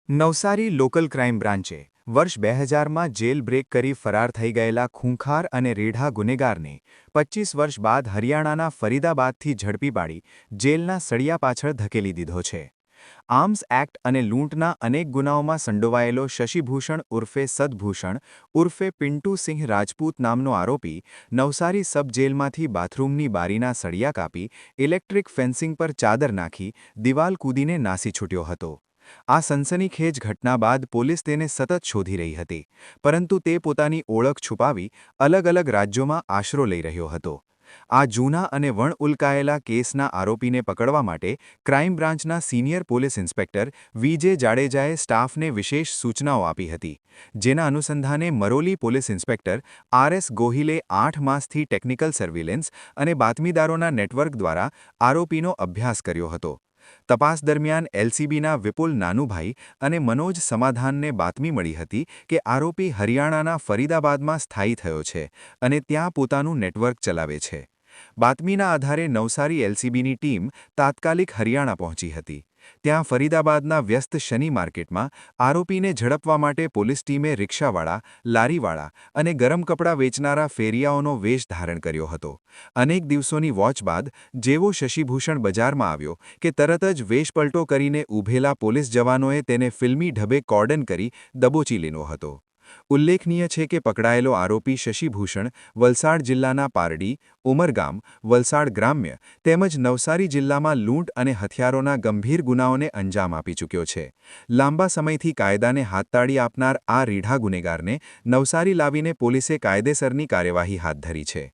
Navsari local crime બ્રાન્ચે વર્ષ 2000માં jail break કરી ફરાર થઈ ગયેલા ખૂંખાર અને રેઢા ગુનેગારને 25 વર્ષ બાદ હરિયાણાના ફરીદાબાદથી ઝડપી પાડી જેલના સળિયા પાછળ ધકેલી દીધો છે. આર્મ્સ એક્ટ અને લૂંટના અનેક ગુનાઓમાં સંડોવાયેલો શશિભૂષણ ઉર્ફે સદભૂષણ ઉર્ફે પિન્ટુ સિંહ રાજપૂત નામનો આરોપી નવસારી સબ જેલમાંથી બાથરૂમની બારીના સળિયા કાપી ઇલેક્ટ્રિક ફેન્સિંગ પર ચાદર નાખી દિવાલ કૂદીને નાસી છૂટ્યો હતો. આ સનસનીખેજ ઘટના બાદ પોલીસ તેને સતત શોધી રહી હતી, પરંતુ તે પોતાની ઓળખ છુપાવી અલગ અલગ રાજ્યોમાં આશરો લઈ રહ્યો હતો. આ જૂના અને વણઉલકાયેલા કેસના આરોપીને પકડવા માટે ક્રાઇમ બ્રાન્ચના સિનિયર પોલીસ ઇન્સ્પેક્ટર વી.જે. જાડેજાએ સ્ટાફને વિશેષ સૂચનાઓ આપી હતી, જેના અનુસંધાને મરોલી પોલીસ ઇન્સ્પેક્ટર આર.એસ. ગોહિલે 8 માસથી ટેકનિકલ સર્વેલન્સ અને બાતમીદારોના નેટવર્ક દ્વારા આરોપીનો અભ્યાસ કર્યો હતો. તપાસ દરમિયાન એલસીબીના વિપુલ નાનુભાઈ અને મનોજ સમાધાનને બાતમી મળી હતી કે આરોપી હરિયાણાના ફરીદાબાદમાં સ્થાયી થયો છે અને ત્યાં પોતાનું નેટવર્ક ચલાવે છે. બાતમીના આધારે નવસારી એલસીબીની ટીમ તાત્કાલિક હરિયાણા પહોંચી હતી. ત્યાં ફરીદાબાદના વ્યસ્ત શનિ માર્કેટમાં આરોપીને ઝડપવા માટે પોલીસ ટીમે રિક્ષાવાળા, લારીવાળા અને ગરમ કપડાં વેચનારા ફેરિયાઓનો વેશ ધારણ કર્યો હતો. અનેક દિવસોની વોચ બાદ જેવો શશિભૂષણ બજારમાં આવ્યો કે તરત જ વેશપલટો કરીને ઊભેલા પોલીસ જવાનોએ તેને ફિલ્મી ઢબે કોર્ડન કરી દબોચી લીધો હતો. ઉલ્લેખનીય છે કે પકડાયેલો આરોપી શશિભૂષણ વલસાડ જિલ્લાના પારડી, ઉમરગામ, વલસાડ ગ્રામ્ય તેમજ નવસારી જિલ્લામાં લૂંટ અને હથિયારોના ગંભીર ગુનાઓને અંજામ આપી ચૂક્યો છે. લાંબા સમયથી કાયદાને હાથતાળી આપનાર આ રીઢા ગુનેગારને નવસારી લાવીને પોલીસે કાયદેસરની કાર્યવાહી હાથ ધરી છે.